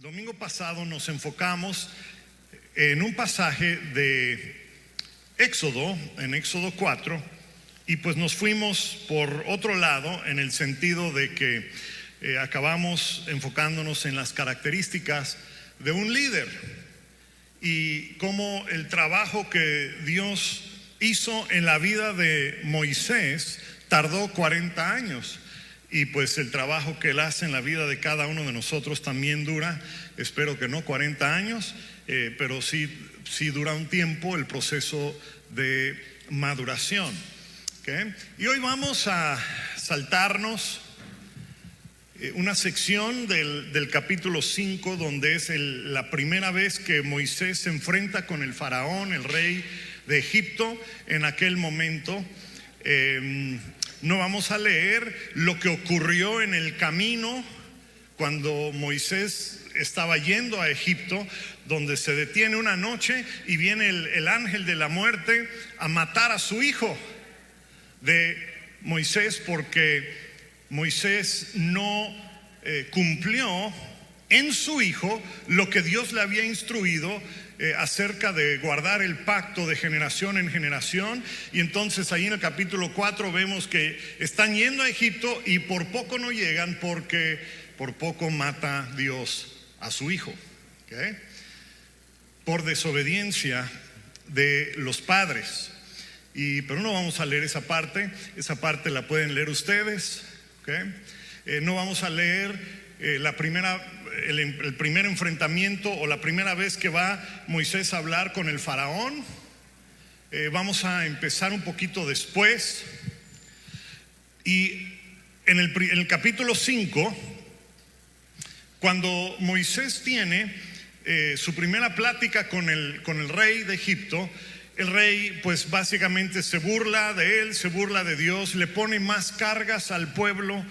domingo pasado nos enfocamos en un pasaje de Éxodo, en Éxodo 4, y pues nos fuimos por otro lado en el sentido de que acabamos enfocándonos en las características de un líder y cómo el trabajo que Dios hizo en la vida de Moisés tardó 40 años. Y pues el trabajo que Él hace en la vida de cada uno de nosotros también dura, espero que no 40 años, pero sí dura un tiempo el proceso de maduración. ¿Okay? Y hoy vamos a saltarnos una sección del capítulo 5, donde es la primera vez que Moisés se enfrenta con el faraón, el rey de Egipto, en aquel momento. No vamos a leer lo que ocurrió en el camino cuando Moisés estaba yendo a Egipto, donde se detiene una noche y viene el ángel de la muerte a matar a su hijo de Moisés, porque Moisés no cumplió en su hijo lo que Dios le había instruido acerca de guardar el pacto de generación en generación. Y entonces ahí en el capítulo 4 vemos que están yendo a Egipto y por poco no llegan, porque por poco mata Dios a su hijo, ¿okay? Por desobediencia de los padres. Pero no vamos a leer esa parte la pueden leer ustedes, ¿okay? No vamos a leer el primer enfrentamiento o la primera vez que va Moisés a hablar con el faraón. Vamos a empezar un poquito después. Y en el capítulo 5, cuando Moisés tiene su primera plática con el rey de Egipto, el rey pues básicamente se burla de él, se burla de Dios, le pone más cargas al pueblo,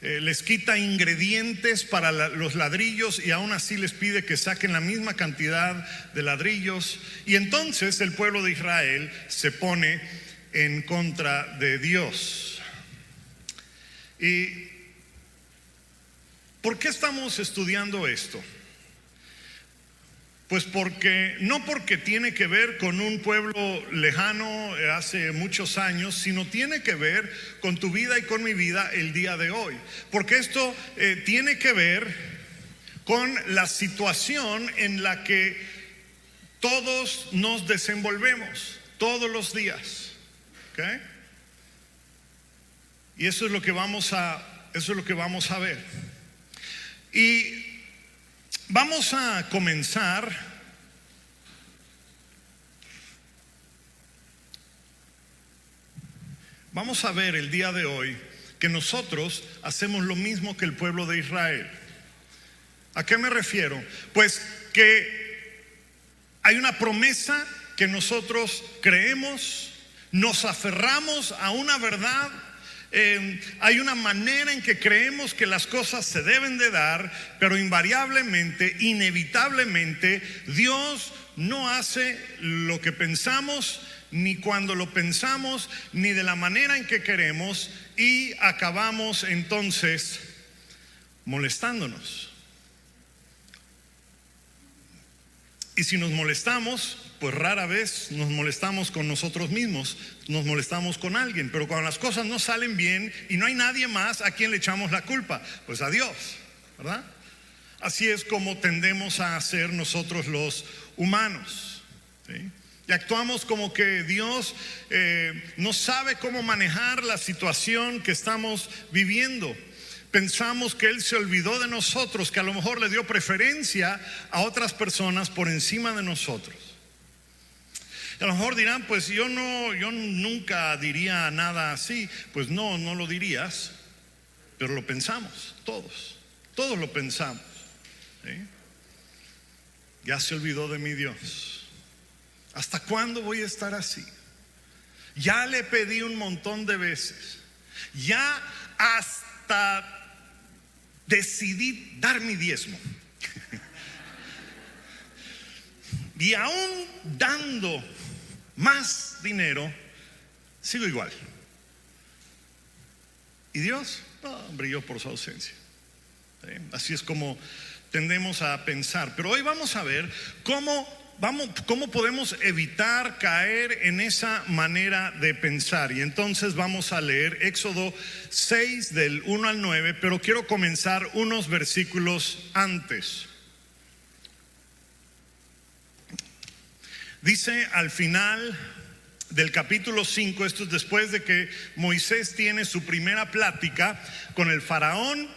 les quita ingredientes para los ladrillos y aún así les pide que saquen la misma cantidad de ladrillos. Y entonces el pueblo de Israel se pone en contra de Dios. ¿Y por qué estamos estudiando esto? Pues no porque tiene que ver con un pueblo lejano hace muchos años, sino tiene que ver con tu vida y con mi vida el día de hoy. Porque esto tiene que ver con la situación en la que todos nos desenvolvemos todos los días, ¿okay? Y eso es lo que vamos a ver. Y vamos a comenzar vamos a ver el día de hoy que nosotros hacemos lo mismo que el pueblo de Israel. ¿A qué me refiero? Pues que hay una promesa que nosotros creemos, nos aferramos a una verdad. Hay una manera en que creemos que las cosas se deben de dar, pero invariablemente, inevitablemente, Dios no hace lo que pensamos, ni cuando lo pensamos, ni de la manera en que queremos, y acabamos entonces molestándonos. Y si nos molestamos, pues rara vez nos molestamos con nosotros mismos, nos molestamos con alguien. Pero cuando las cosas no salen bien y no hay nadie más, ¿a quién le echamos la culpa? Pues a Dios, ¿verdad? Así es como tendemos a hacer nosotros los humanos, ¿sí? Y actuamos como que Dios no sabe cómo manejar la situación que estamos viviendo. Pensamos que Él se olvidó de nosotros, que a lo mejor le dio preferencia a otras personas por encima de nosotros. Y a lo mejor dirán, pues yo nunca diría nada así. Pues no lo dirías, pero lo pensamos, todos lo pensamos, ¿sí? Ya se olvidó de mi Dios. ¿Hasta cuándo voy a estar así? Ya le pedí un montón de veces, ya hasta decidí dar mi diezmo. Y aún dando más dinero, sigo igual. ¿Y Dios? No, brilló por su ausencia. Así es como tendemos a pensar. Pero hoy vamos a ver cómo podemos evitar caer en esa manera de pensar. Y entonces vamos a leer Éxodo 6 del 1 al 9, pero quiero comenzar unos versículos antes. Dice al final del capítulo 5, esto es después de que Moisés tiene su primera plática con el faraón,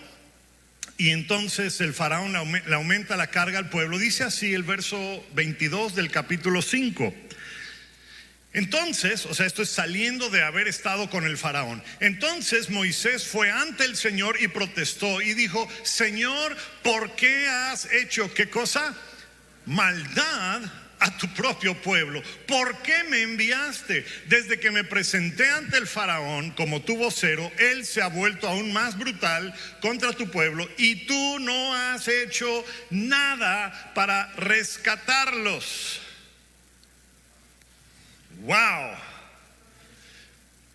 y entonces el faraón le aumenta la carga al pueblo. Dice así el verso 22 del capítulo 5. Entonces, o sea, esto es saliendo de haber estado con el faraón. Entonces Moisés fue ante el Señor y protestó y dijo: Señor, ¿por qué has hecho qué cosa? Maldad a tu propio pueblo. ¿Por qué me enviaste? Desde que me presenté ante el faraón como tu vocero, él se ha vuelto aún más brutal contra tu pueblo y tú no has hecho nada para rescatarlos. Wow.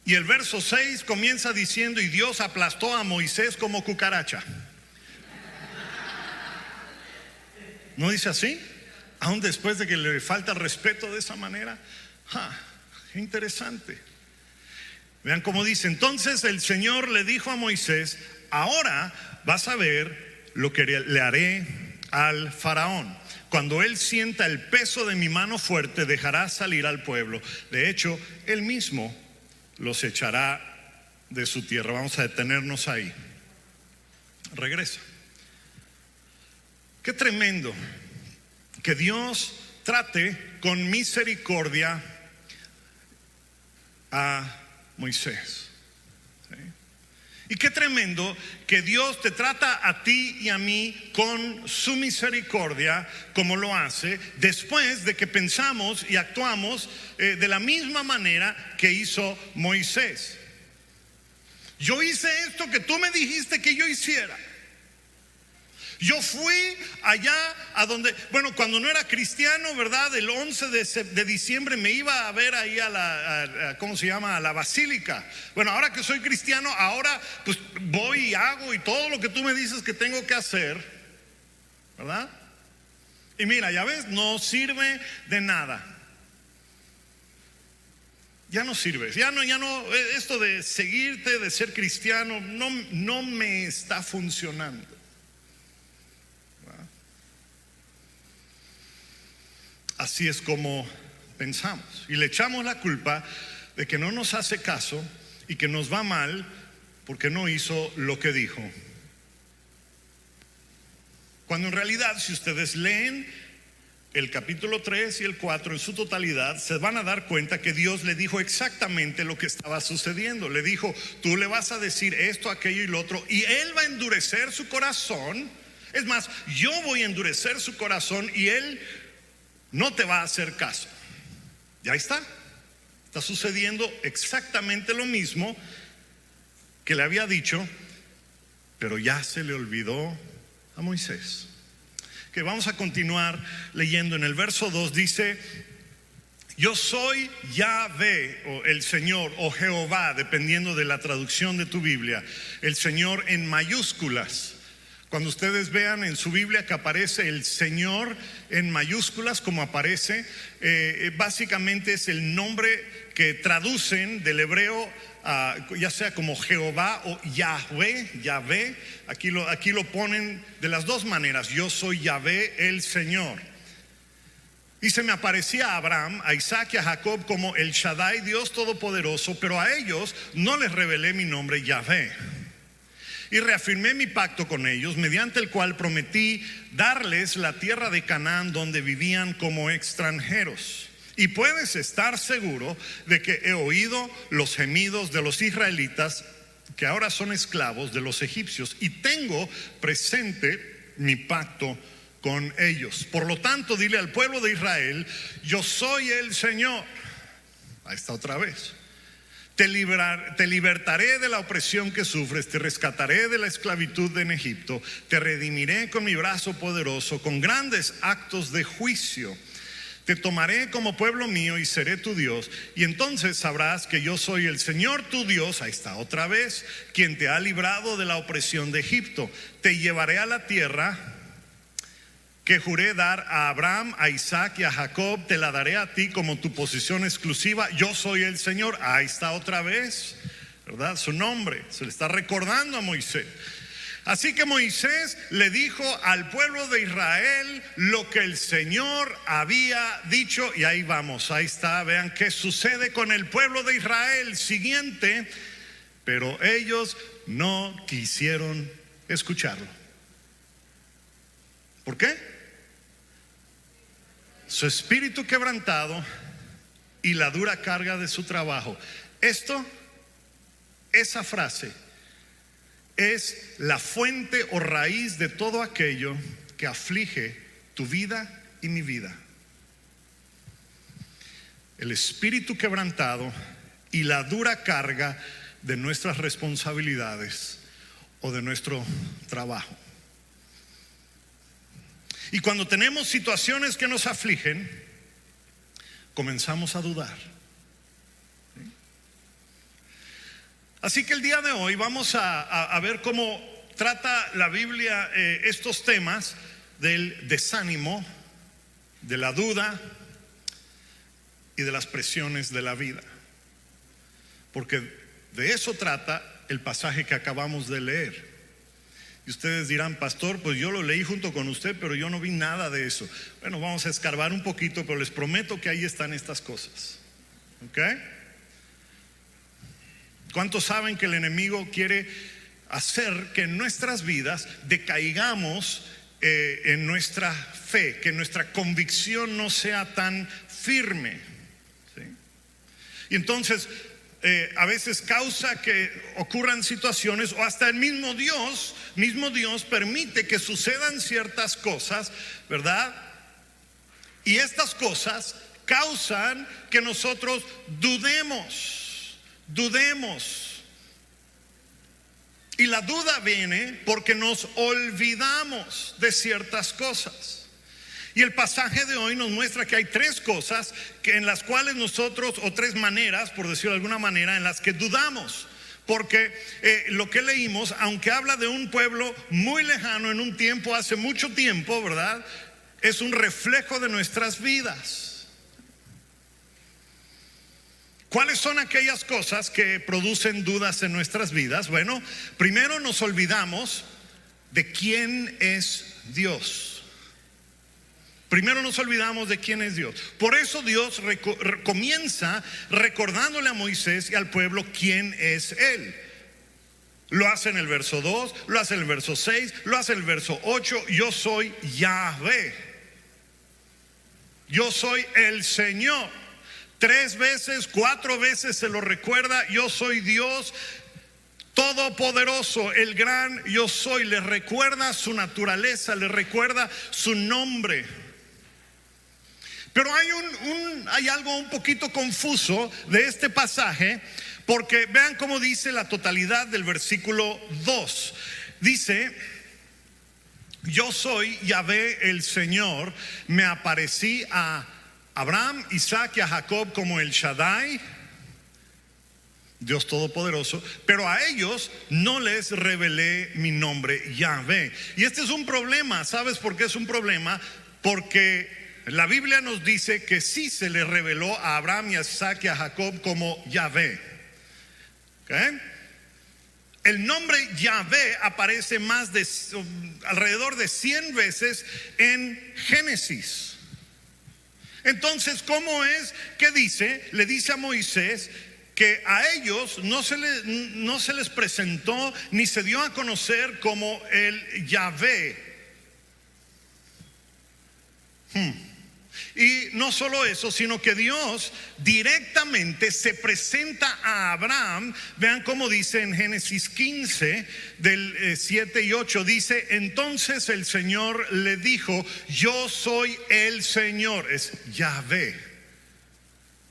Y el verso 6 comienza diciendo: y Dios aplastó a Moisés como cucaracha. ¿No dice así? Aún después de que le falta el respeto de esa manera. Qué interesante. Vean cómo dice: entonces el Señor le dijo a Moisés: ahora vas a ver lo que le haré al faraón. Cuando él sienta el peso de mi mano fuerte, dejará salir al pueblo. De hecho, él mismo los echará de su tierra. Vamos a detenernos ahí. Regresa. Qué tremendo que Dios trate con misericordia a Moisés. ¿Sí? Y qué tremendo que Dios te trata a ti y a mí con su misericordia, como lo hace después de que pensamos y actuamos de la misma manera que hizo Moisés. Yo hice esto que tú me dijiste que yo hiciera. Yo fui allá a donde, bueno, cuando no era cristiano, ¿verdad? El 11 de diciembre me iba a ver ahí ¿cómo se llama? A la basílica. Bueno, ahora que soy cristiano, ahora pues voy y hago y todo lo que tú me dices que tengo que hacer, ¿verdad? Y mira, ya ves, no sirve de nada. Ya no sirve, ya no, esto de seguirte, de ser cristiano, no me está funcionando. Así es como pensamos y le echamos la culpa de que no nos hace caso y que nos va mal porque no hizo lo que dijo. Cuando en realidad, si ustedes leen el capítulo 3 y el 4 en su totalidad, se van a dar cuenta que Dios le dijo exactamente lo que estaba sucediendo. Le dijo: tú le vas a decir esto, aquello y lo otro, y él va a endurecer su corazón. Es más, yo voy a endurecer su corazón y él no te va a hacer caso. Ya está sucediendo exactamente lo mismo que le había dicho, pero ya se le olvidó a Moisés. Que vamos a continuar leyendo. En el verso 2 dice: yo soy Yahvé, o el Señor, o Jehová, dependiendo de la traducción de tu Biblia. El Señor en mayúsculas. Cuando ustedes vean en su Biblia que aparece el Señor en mayúsculas, como aparece, básicamente es el nombre que traducen del hebreo, ya sea como Jehová o Yahvé. Aquí lo ponen de las dos maneras: yo soy Yahvé, el Señor. Y se me aparecía a Abraham, a Isaac y a Jacob como el Shaddai, Dios Todopoderoso, pero a ellos no les revelé mi nombre, Yahvé. Y reafirmé mi pacto con ellos, mediante el cual prometí darles la tierra de Canaán, donde vivían como extranjeros. Y puedes estar seguro de que he oído los gemidos de los israelitas, que ahora son esclavos de los egipcios, y tengo presente mi pacto con ellos. Por lo tanto, dile al pueblo de Israel: yo soy el Señor. Ahí está otra vez. Te libertaré de la opresión que sufres, te rescataré de la esclavitud en Egipto, te redimiré con mi brazo poderoso, con grandes actos de juicio. Te tomaré como pueblo mío y seré tu Dios, y entonces sabrás que yo soy el Señor tu Dios, ahí está otra vez, quien te ha librado de la opresión de Egipto. Te llevaré a la tierra que juré dar a Abraham, a Isaac y a Jacob, te la daré a ti como tu posesión exclusiva. Yo soy el Señor. Ahí está otra vez, ¿verdad? Su nombre, se le está recordando a Moisés. Así que Moisés le dijo al pueblo de Israel lo que el Señor había dicho. Y ahí vamos, ahí está, vean qué sucede con el pueblo de Israel. Siguiente, pero ellos no quisieron escucharlo. ¿Por qué? Su espíritu quebrantado y la dura carga de su trabajo. Esa frase es la fuente o raíz de todo aquello que aflige tu vida y mi vida. El espíritu quebrantado y la dura carga de nuestras responsabilidades o de nuestro trabajo. Y cuando tenemos situaciones que nos afligen, comenzamos a dudar. Así que el día de hoy vamos a ver cómo trata la Biblia estos temas del desánimo, de la duda y de las presiones de la vida. Porque de eso trata el pasaje que acabamos de leer. Y ustedes dirán, pastor, pues yo lo leí junto con usted, pero yo no vi nada de eso. Bueno, vamos a escarbar un poquito, pero les prometo que ahí están estas cosas. ¿Ok? ¿Cuántos saben que el enemigo quiere hacer que en nuestras vidas decaigamos en nuestra fe, que nuestra convicción no sea tan firme? ¿Sí? Y entonces a veces causa que ocurran situaciones, o hasta el mismo Dios permite que sucedan ciertas cosas, ¿verdad? Y estas cosas causan que nosotros dudemos. Y la duda viene porque nos olvidamos de ciertas cosas. Y el pasaje de hoy nos muestra que hay tres cosas en las cuales nosotros, o tres maneras, por decirlo de alguna manera, en las que dudamos. Porque lo que leímos, aunque habla de un pueblo muy lejano en un tiempo, hace mucho tiempo, ¿verdad? Es un reflejo de nuestras vidas. ¿Cuáles son aquellas cosas que producen dudas en nuestras vidas? Bueno, primero nos olvidamos de quién es Dios. Primero nos olvidamos de quién es Dios. Por eso Dios comienza recordándole a Moisés y al pueblo quién es Él. Lo hace en el verso 2, lo hace en el verso 6, lo hace en el verso 8. Yo soy Yahvé. Yo soy el Señor. 3 veces, 4 veces se lo recuerda. Yo soy Dios Todopoderoso, el gran yo soy. Le recuerda su naturaleza, le recuerda su nombre. Pero hay algo un poquito confuso de este pasaje, porque vean cómo dice la totalidad del versículo 2. Dice: yo soy Yahvé el Señor, me aparecí a Abraham, Isaac y a Jacob como el Shaddai, Dios Todopoderoso, pero a ellos no les revelé mi nombre, Yahvé. Y este es un problema. ¿Sabes por qué es un problema? Porque la Biblia nos dice que sí se le reveló a Abraham y a Isaac y a Jacob como Yahvé. ¿Okay? El nombre Yahvé aparece alrededor de 100 veces en Génesis. Entonces, ¿cómo es que le dice a Moisés que a ellos no se les presentó ni se dio a conocer como el Yahvé? Y no solo eso, sino que Dios directamente se presenta a Abraham. Vean cómo dice en Génesis 15 del 7 y 8, dice: entonces el Señor le dijo, yo soy el Señor. Es Yahvé.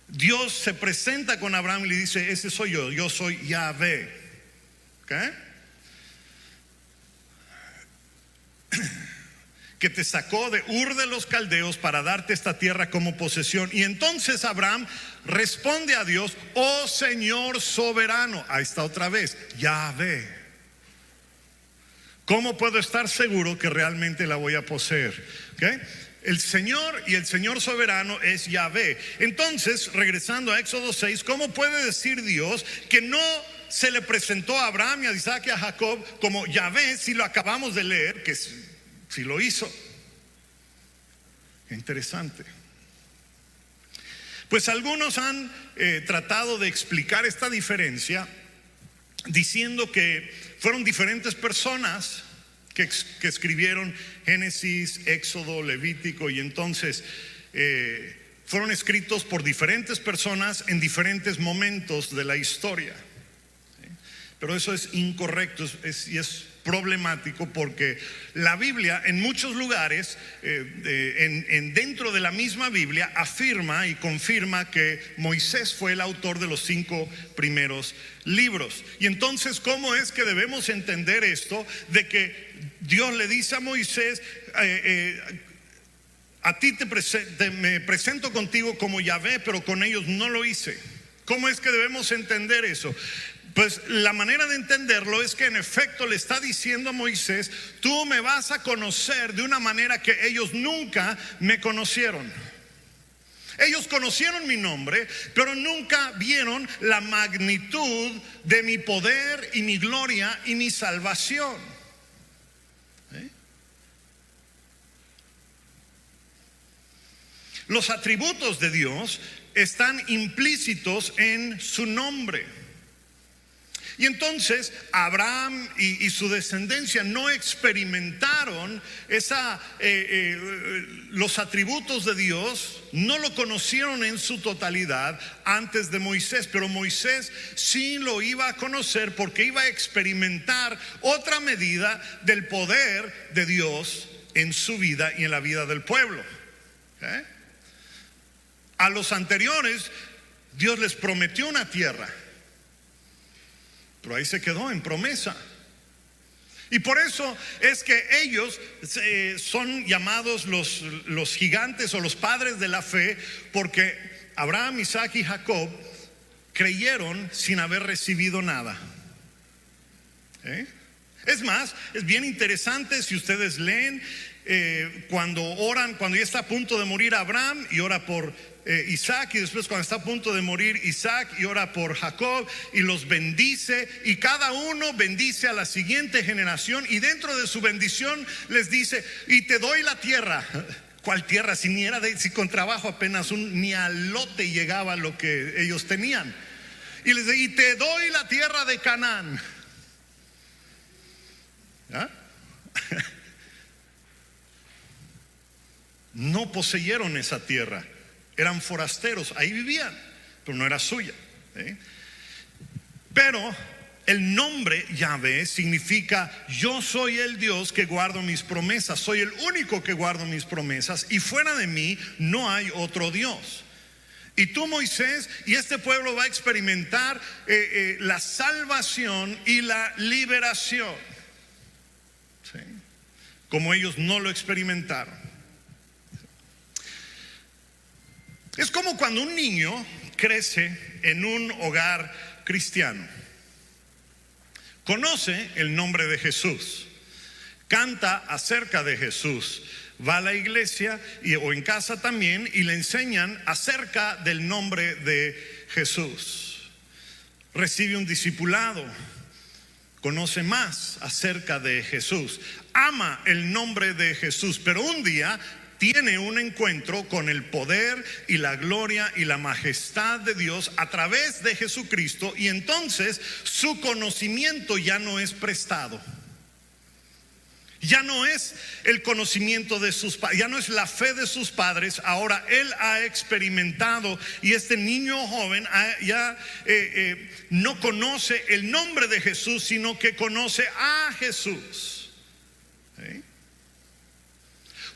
Dios se presenta con Abraham y le dice: ese soy yo soy Yahvé. ¿Okay? Que te sacó de Ur de los Caldeos para darte esta tierra como posesión. Y entonces Abraham responde a Dios: oh Señor soberano. Ahí está otra vez, Yahvé. ¿Cómo puedo estar seguro que realmente la voy a poseer? ¿Okay? El Señor y el Señor soberano es Yahvé. Entonces, regresando a Éxodo 6, ¿cómo puede decir Dios que no se le presentó a Abraham y a Isaac y a Jacob como Yahvé si lo acabamos de leer, que si lo hizo? Interesante. Pues algunos han tratado de explicar esta diferencia diciendo que fueron diferentes personas que escribieron Génesis, Éxodo, Levítico, y entonces fueron escritos por diferentes personas en diferentes momentos de la historia. ¿Sí? Pero eso es incorrecto y es problemático, porque la Biblia en muchos lugares dentro de la misma Biblia afirma y confirma que Moisés fue el autor de los 5 primeros libros. Y entonces, ¿cómo es que debemos entender esto de que Dios le dice a Moisés, a ti me presento contigo como Yahvé, pero con ellos no lo hice? ¿Cómo es que debemos entender eso? Pues la manera de entenderlo es que en efecto le está diciendo a Moisés: tú me vas a conocer de una manera que ellos nunca me conocieron. Ellos conocieron mi nombre, pero nunca vieron la magnitud de mi poder y mi gloria y mi salvación. ¿Eh? Los atributos de Dios están implícitos en su nombre. Y entonces Abraham y su descendencia no experimentaron los atributos de Dios, no lo conocieron en su totalidad antes de Moisés, pero Moisés sí lo iba a conocer porque iba a experimentar otra medida del poder de Dios en su vida y en la vida del pueblo. ¿Okay? A los anteriores Dios les prometió una tierra, pero ahí se quedó en promesa. Y por eso es que ellos son llamados los gigantes o los padres de la fe, porque Abraham, Isaac y Jacob creyeron sin haber recibido nada. Es más, es bien interesante si ustedes leen cuando oran, cuando ya está a punto de morir Abraham y ora por Isaac, y después cuando está a punto de morir Isaac y ora por Jacob y los bendice, y cada uno bendice a la siguiente generación, y dentro de su bendición les dice: y te doy la tierra. ¿Cuál tierra? Si con trabajo apenas ni al lote llegaba lo que ellos tenían. Y les dice: y te doy la tierra de Canaán. ¿Ah? No poseyeron esa tierra, eran forasteros, ahí vivían, pero no era suya. Pero el nombre Yahvé significa: yo soy el Dios que guardo mis promesas, soy el único que guardo mis promesas, y fuera de mí no hay otro Dios. Y tú, Moisés, y este pueblo va a experimentar la salvación y la liberación, ¿sí? Como ellos no lo experimentaron. Es como cuando un niño crece en un hogar cristiano, conoce el nombre de Jesús, canta acerca de Jesús, va a la iglesia o en casa también, y le enseñan acerca del nombre de Jesús. Recibe un discipulado, conoce más acerca de Jesús, ama el nombre de Jesús, pero un día tiene un encuentro con el poder y la gloria y la majestad de Dios a través de Jesucristo, y entonces su conocimiento ya no es prestado. Ya no es el conocimiento de sus padres, ya no es la fe de sus padres. Ahora él ha experimentado, y este niño joven ya no conoce el nombre de Jesús, sino que conoce a Jesús. ¿Sí?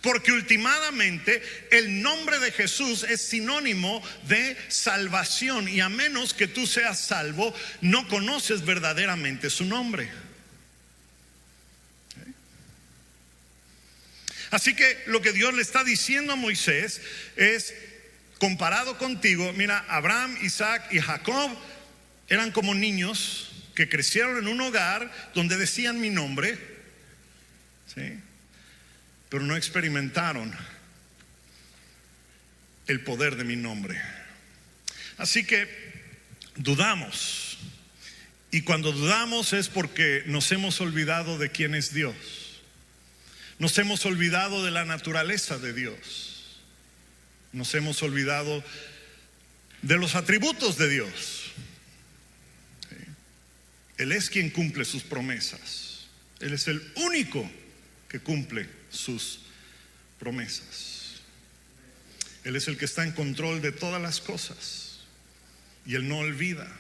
Porque últimamente el nombre de Jesús es sinónimo de salvación, y a menos que tú seas salvo, no conoces verdaderamente su nombre. Así que lo que Dios le está diciendo a Moisés es: comparado contigo, mira, Abraham, Isaac y Jacob eran como niños que crecieron en un hogar donde decían mi nombre, ¿sí? Pero no experimentaron el poder de mi nombre. Así que dudamos. Y cuando dudamos es porque nos hemos olvidado de quién es Dios. Nos hemos olvidado de la naturaleza de Dios. Nos hemos olvidado de los atributos de Dios. ¿Sí? Él es quien cumple sus promesas. Él es el único que cumple sus promesas. Él es el que está en control de todas las cosas. Y Él no olvida,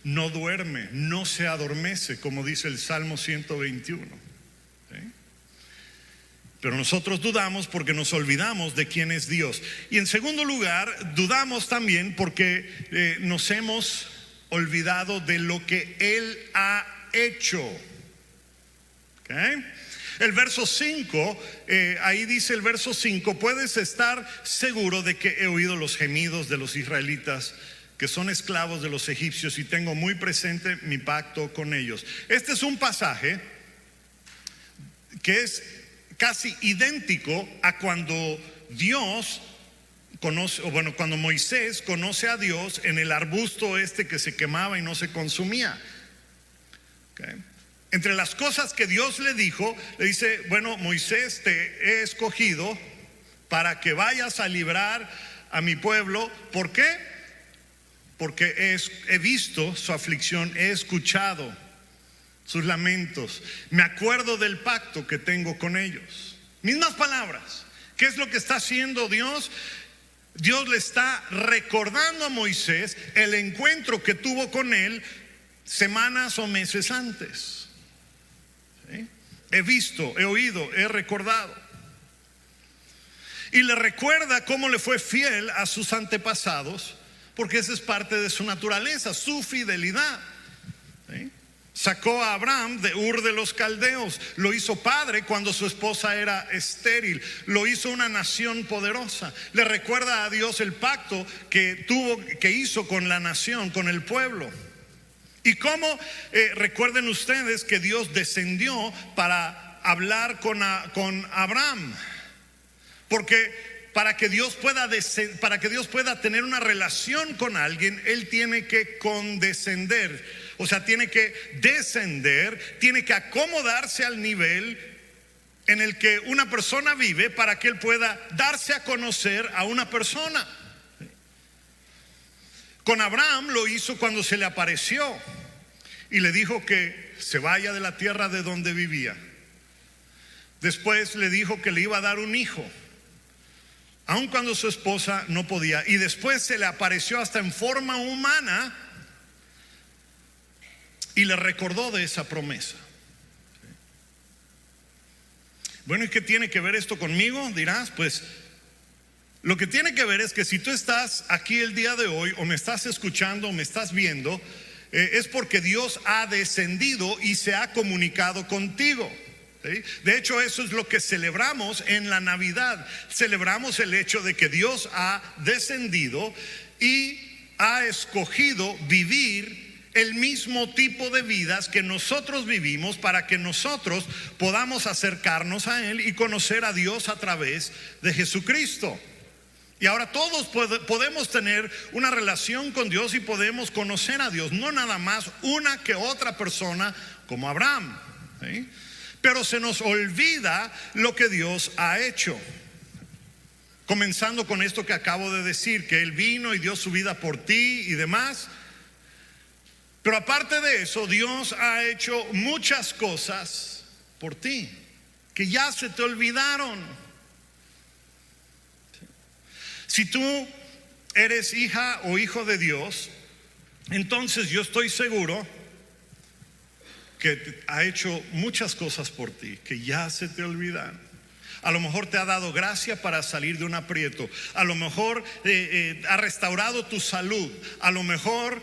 no duerme, no se adormece, como dice el Salmo 121. ¿Sí? Pero nosotros dudamos porque nos olvidamos de quién es Dios. Y en segundo lugar, dudamos también porque nos hemos olvidado de lo que Él ha hecho. ¿Okay? El verso 5, ahí dice el verso 5: puedes estar seguro de que he oído los gemidos de los israelitas que son esclavos de los egipcios y tengo muy presente mi pacto con ellos. Este es un pasaje que es casi idéntico a cuando Dios conoce, o bueno, cuando Moisés conoce a Dios en el arbusto este que se quemaba y no se consumía. ¿Okay? Entre las cosas que Dios le dijo, le dice: bueno, Moisés, te he escogido para que vayas a librar a mi pueblo. ¿Por qué? Porque he visto su aflicción, he escuchado sus lamentos, me acuerdo del pacto que tengo con ellos. Mismas palabras. ¿Qué es lo que está haciendo Dios? Dios le está recordando a Moisés el encuentro que tuvo con él semanas o meses antes. ¿Sí? He visto, he oído, he recordado. Y le recuerda cómo le fue fiel a sus antepasados, porque esa es parte de su naturaleza, su fidelidad. ¿Sí? Sacó a Abraham de Ur de los Caldeos, lo hizo padre cuando su esposa era estéril, lo hizo una nación poderosa. Le recuerda a Dios el pacto que hizo con la nación, con el pueblo. Y cómo recuerden ustedes que Dios descendió para hablar con Abraham, porque para que Dios pueda tener una relación con alguien, Él tiene que condescender. O sea, tiene que descender, tiene que acomodarse al nivel en el que una persona vive para que Él pueda darse a conocer a una persona. Con Abraham lo hizo cuando se le apareció y le dijo que se vaya de la tierra de donde vivía. Después le dijo que le iba a dar un hijo, aun cuando su esposa no podía. Y después se le apareció hasta en forma humana y le recordó de esa promesa. Bueno, ¿y qué tiene que ver esto conmigo? Dirás, pues lo que tiene que ver es que si tú estás aquí el día de hoy, o me estás escuchando, o me estás viendo, es porque Dios ha descendido y se ha comunicado contigo. ¿Sí? De hecho, eso es lo que celebramos en la Navidad. Celebramos el hecho de que Dios ha descendido y ha escogido vivir el mismo tipo de vidas que nosotros vivimos, para que nosotros podamos acercarnos a Él y conocer a Dios a través de Jesucristo. Y ahora todos podemos tener una relación con Dios y podemos conocer a Dios, no nada más una que otra persona como Abraham. ¿Sí? Pero se nos olvida lo que Dios ha hecho. Comenzando con esto que acabo de decir, que Él vino y dio su vida por ti y demás. Pero aparte de eso, Dios ha hecho muchas cosas por ti que ya se te olvidaron. Si tú eres hija o hijo de Dios, entonces yo estoy seguro que ha hecho muchas cosas por ti que ya se te olvidaron. A lo mejor te ha dado gracia para salir de un aprieto. A lo mejor ha restaurado tu salud. A lo mejor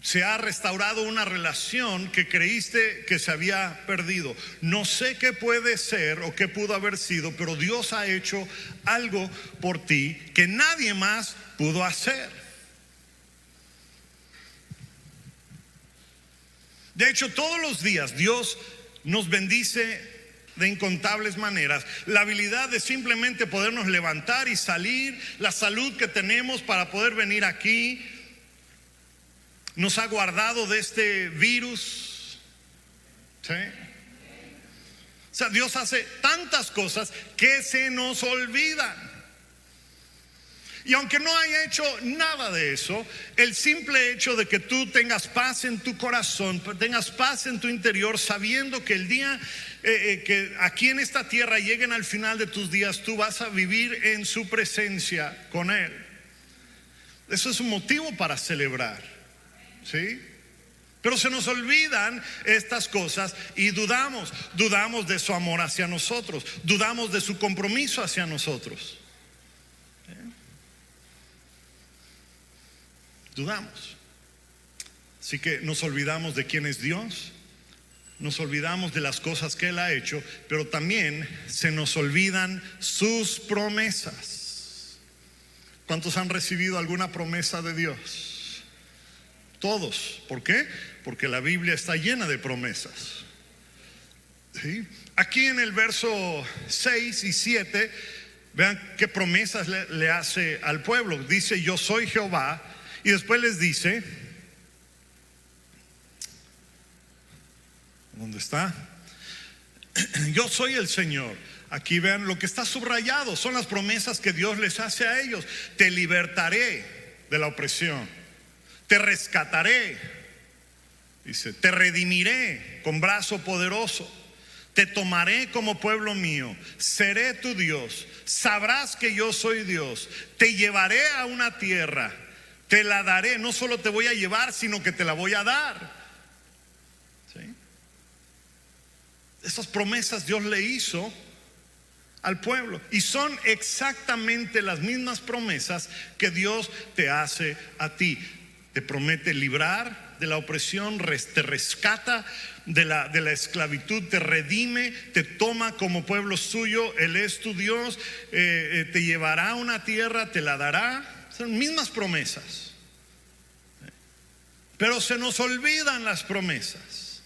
se ha restaurado una relación que creíste que se había perdido. No sé qué puede ser o qué pudo haber sido, pero Dios ha hecho algo por ti que nadie más pudo hacer. De hecho, todos los días Dios nos bendice de incontables maneras. La habilidad de simplemente podernos levantar y salir, la salud que tenemos para poder venir aquí, nos ha guardado de este virus. ¿Sí? O sea, Dios hace tantas cosas que se nos olvidan. Y aunque no haya hecho nada de eso, el simple hecho de que tú tengas paz en tu corazón, tengas paz en tu interior, sabiendo que el día que aquí en esta tierra lleguen al final de tus días, tú vas a vivir en su presencia con Él. Eso es un motivo para celebrar, ¿sí? Pero se nos olvidan estas cosas y dudamos de su amor hacia nosotros, dudamos de su compromiso hacia nosotros. Dudamos. Así que nos olvidamos de quién es Dios, nos olvidamos de las cosas que Él ha hecho, pero también se nos olvidan sus promesas. ¿Cuántos han recibido alguna promesa de Dios? Todos. ¿Por qué? Porque la Biblia está llena de promesas. ¿Sí? Aquí en el verso 6 y 7, vean qué promesas le hace al pueblo. Dice: yo soy Jehová. Y después les dice, ¿dónde está? Yo soy el Señor. Aquí vean lo que está subrayado, son las promesas que Dios les hace a ellos. Te libertaré de la opresión, te rescataré, dice, te redimiré con brazo poderoso, te tomaré como pueblo mío, seré tu Dios, sabrás que yo soy Dios, te llevaré a una tierra, te la daré, no solo te voy a llevar, sino que te la voy a dar. ¿Sí? Esas promesas Dios le hizo al pueblo y son exactamente las mismas promesas que Dios te hace a ti. Te promete librar de la opresión, te rescata de la esclavitud, te redime, te toma como pueblo suyo, Él es tu Dios, te llevará a una tierra, te la dará. Son mismas promesas, pero se nos olvidan las promesas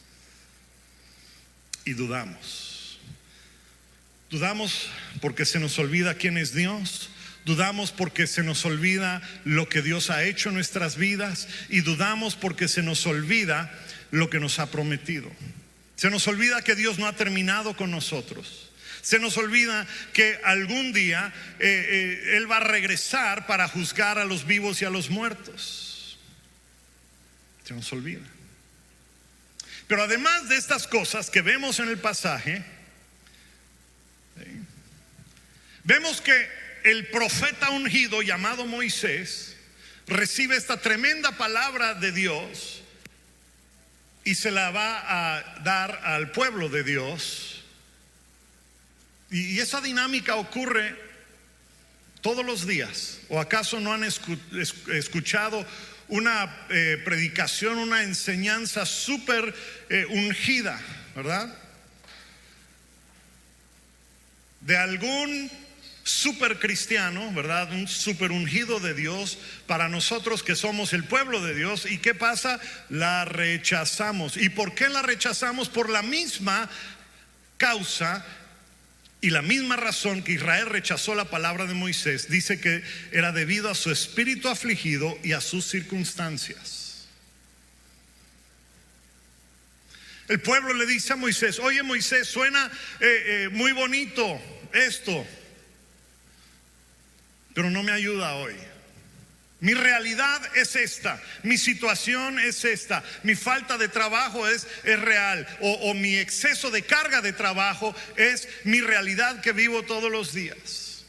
y dudamos porque se nos olvida quién es Dios, dudamos porque se nos olvida lo que Dios ha hecho en nuestras vidas y dudamos porque se nos olvida lo que nos ha prometido. Se nos olvida que Dios no ha terminado con nosotros. Se nos olvida que algún día Él va a regresar para juzgar a los vivos y a los muertos. Se nos olvida. Pero además de estas cosas que vemos en el pasaje, vemos que el profeta ungido llamado Moisés recibe esta tremenda palabra de Dios y se la va a dar al pueblo de Dios. Y esa dinámica ocurre todos los días. ¿O acaso no han escuchado una predicación, una enseñanza súper ungida, verdad? De algún súper cristiano, ¿verdad? Un súper ungido de Dios para nosotros que somos el pueblo de Dios. ¿Y qué pasa? La rechazamos. ¿Y por qué la rechazamos? Por la misma causa y la misma razón que Israel rechazó la palabra de Moisés. Dice que era debido a su espíritu afligido y a sus circunstancias. El pueblo le dice a Moisés: oye Moisés, suena muy bonito esto, pero no me ayuda hoy. Mi realidad es esta, mi situación es esta, mi falta de trabajo es real, o mi exceso de carga de trabajo es mi realidad que vivo todos los días.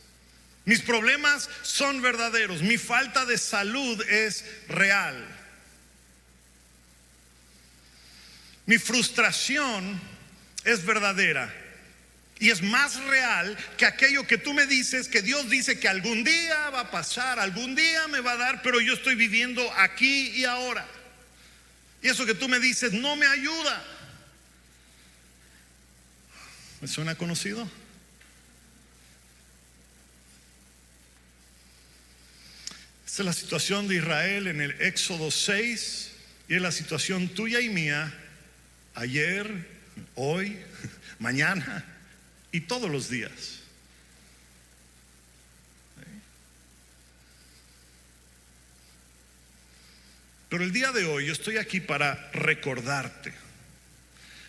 Mis problemas son verdaderos, mi falta de salud es real. Mi frustración es verdadera. Y es más real que aquello que tú me dices, que Dios dice que algún día va a pasar, algún día me va a dar, pero yo estoy viviendo aquí y ahora. Y eso que tú me dices no me ayuda. ¿Me suena conocido? Esta es la situación de Israel en el Éxodo 6 y es la situación tuya y mía ayer, hoy, mañana y todos los días. Pero el día de hoy yo estoy aquí para recordarte.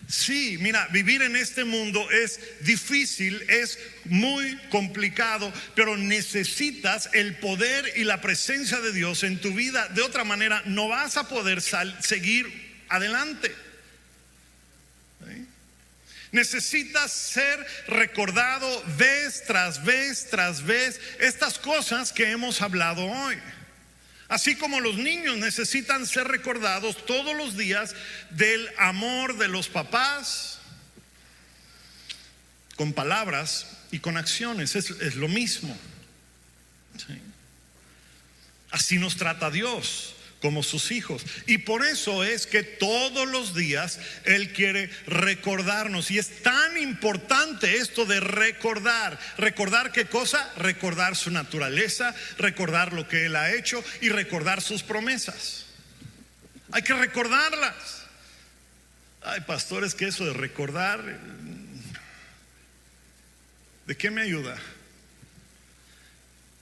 Sí, mira, vivir en este mundo es difícil, es muy complicado, pero necesitas el poder y la presencia de Dios en tu vida. De otra manera no vas a poder seguir adelante. ¿Sí? Necesitas ser recordado vez tras vez tras vez estas cosas que hemos hablado hoy. Así como los niños necesitan ser recordados todos los días del amor de los papás, con palabras y con acciones, es lo mismo. ¿Sí? Así nos trata Dios como sus hijos, y por eso es que todos los días Él quiere recordarnos, y es tan importante esto de recordar. ¿Recordar qué cosa? Recordar su naturaleza, recordar lo que Él ha hecho y recordar sus promesas. Hay que recordarlas. Ay, pastores, que eso de recordar, ¿de qué me ayuda?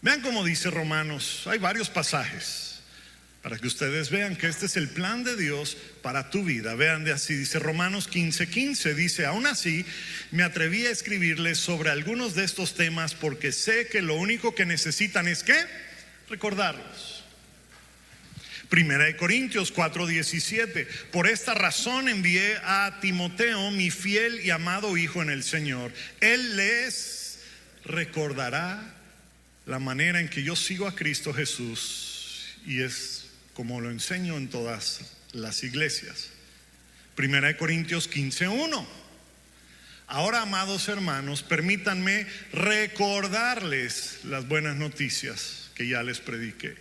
Vean cómo dice Romanos, hay varios pasajes para que ustedes vean que este es el plan de Dios para tu vida. Vean de así, dice Romanos 15:15, dice: aún así me atreví a escribirles sobre algunos de estos temas porque sé que lo único que necesitan es ¿qué? Recordarlos. Primera de Corintios 4:17, por esta razón envié a Timoteo, mi fiel y amado hijo en el Señor. Él les recordará la manera en que yo sigo a Cristo Jesús, y es como lo enseño en todas las iglesias. Primera de Corintios 15:1. Ahora, amados hermanos, permítanme recordarles las buenas noticias que ya les prediqué.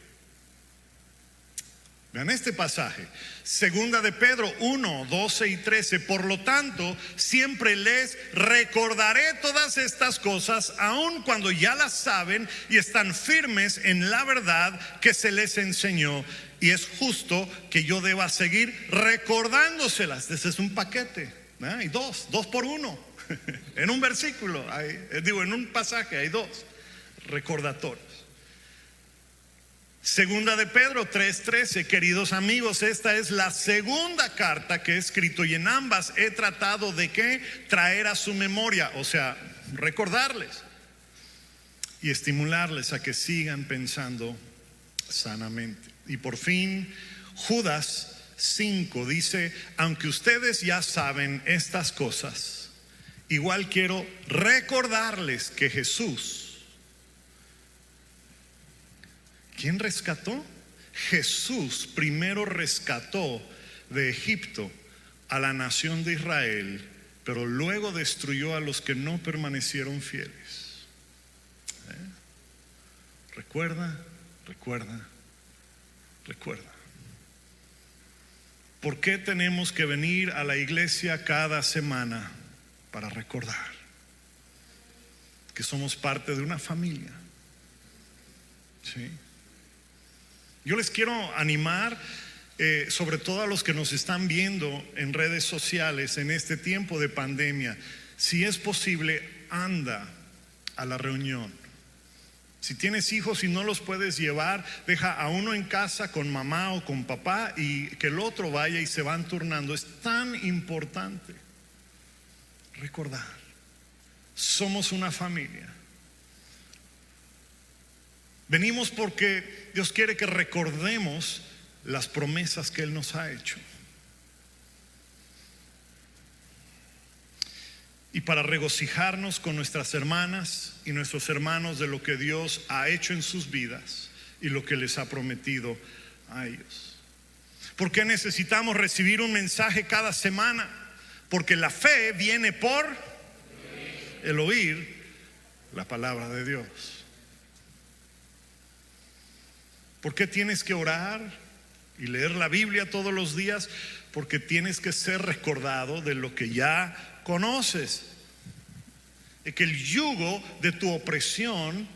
Vean este pasaje, segunda de Pedro 1:12 y 13. Por lo tanto, siempre les recordaré todas estas cosas, aun cuando ya las saben y están firmes en la verdad que se les enseñó. Y es justo que yo deba seguir recordándoselas. Ese es un paquete, ¿eh? Hay dos por uno. En un versículo, en un pasaje hay dos recordatorios. Segunda de Pedro 3:13, queridos amigos, esta es la segunda carta que he escrito, y en ambas he tratado de ¿qué? Traer a su memoria, o sea, recordarles y estimularles a que sigan pensando sanamente. Y por fin, Judas 5 dice: aunque ustedes ya saben estas cosas, igual quiero recordarles que Jesús, ¿quién rescató? Jesús primero rescató de Egipto a la nación de Israel, pero luego destruyó a los que no permanecieron fieles. Recuerda. ¿Por qué tenemos que venir a la iglesia cada semana? Para recordar que somos parte de una familia. ¿Sí? Yo les quiero animar, sobre todo a los que nos están viendo en redes sociales en este tiempo de pandemia. Si es posible, anda a la reunión. Si tienes hijos y no los puedes llevar, deja a uno en casa con mamá o con papá y que el otro vaya, y se van turnando. Es tan importante recordar. Somos una familia. Venimos porque Dios quiere que recordemos las promesas que Él nos ha hecho. Y para regocijarnos con nuestras hermanas y nuestros hermanos de lo que Dios ha hecho en sus vidas y lo que les ha prometido a ellos. ¿Por qué necesitamos recibir un mensaje cada semana? Porque la fe viene por el oír la palabra de Dios. ¿Por qué tienes que orar y leer la Biblia todos los días? Porque tienes que ser recordado de lo que ya conoces, de que el yugo de tu opresión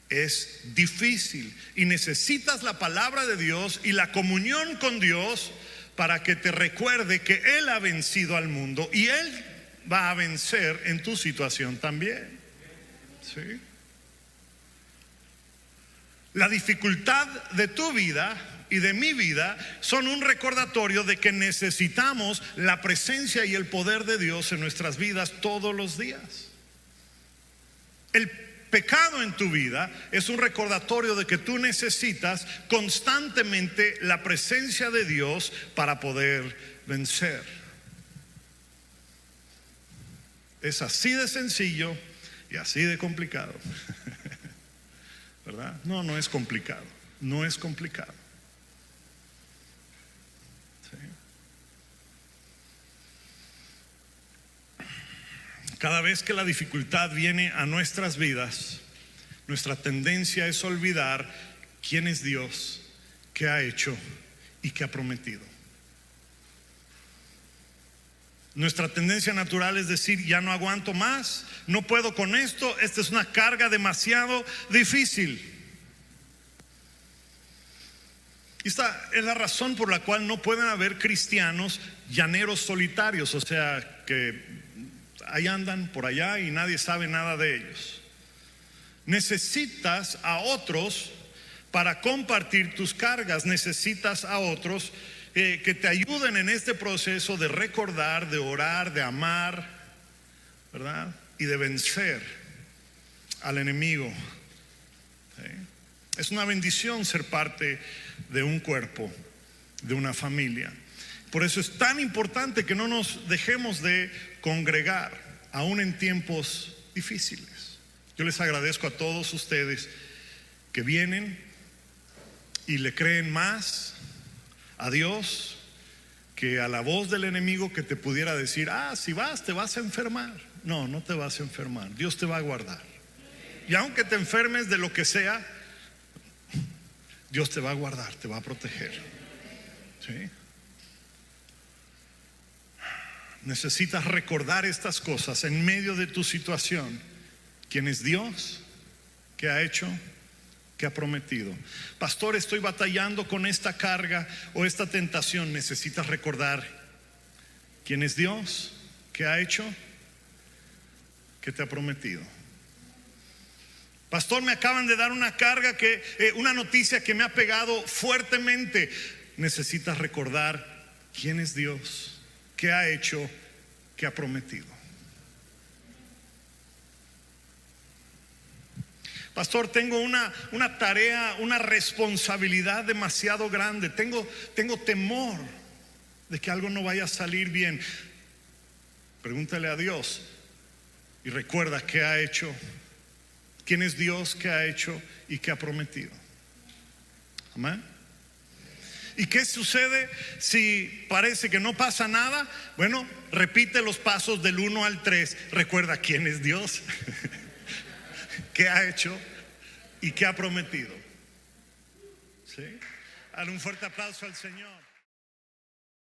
es difícil y necesitas la palabra de Dios y la comunión con Dios para que te recuerde que Él ha vencido al mundo y Él va a vencer en tu situación también. ¿Sí? La dificultad de tu vida y de mi vida son un recordatorio de que necesitamos la presencia y el poder de Dios en nuestras vidas todos los días. El pecado en tu vida es un recordatorio de que tú necesitas constantemente la presencia de Dios para poder vencer. Es así de sencillo y así de complicado. ¿Verdad? No, no es complicado. No es complicado. ¿Sí? Cada vez que la dificultad viene a nuestras vidas, nuestra tendencia es olvidar quién es Dios, qué ha hecho y qué ha prometido. Nuestra tendencia natural es decir, ya no aguanto más, no puedo con esto, esta es una carga demasiado difícil. Esta es la razón por la cual no pueden haber cristianos llaneros solitarios, o sea, que ahí andan por allá y nadie sabe nada de ellos. Necesitas a otros para compartir tus cargas, necesitas a otros que te ayuden en este proceso de recordar, de orar, de amar, ¿verdad? Y de vencer al enemigo. ¿Sí? Es una bendición ser parte de un cuerpo, de una familia. Por eso es tan importante que no nos dejemos de congregar, aún en tiempos difíciles. Yo les agradezco a todos ustedes que vienen y le creen más a Dios que a la voz del enemigo que te pudiera decir, si vas te vas a enfermar. No, no te vas a enfermar, Dios te va a guardar. Y aunque te enfermes de lo que sea, Dios te va a guardar, te va a proteger. ¿Sí? Necesitas recordar estas cosas en medio de tu situación. ¿Quién es Dios? ¿Qué ha hecho? ¿Qué ha prometido? Pastor, estoy batallando con esta carga o esta tentación. Necesitas recordar quién es Dios, qué ha hecho, qué te ha prometido. Pastor, me acaban de dar una carga una noticia que me ha pegado fuertemente. Necesitas recordar quién es Dios, qué ha hecho, qué ha prometido. Pastor, tengo una tarea, una responsabilidad demasiado grande. Tengo temor de que algo no vaya a salir bien. Pregúntale a Dios y recuerda qué ha hecho, quién es Dios, qué ha hecho y qué ha prometido. Amén. ¿Y qué sucede si parece que no pasa nada? Bueno, repite los pasos del 1 al 3. Recuerda quién es Dios, qué ha hecho y qué ha prometido. ¿Sí? Dale un fuerte aplauso al Señor.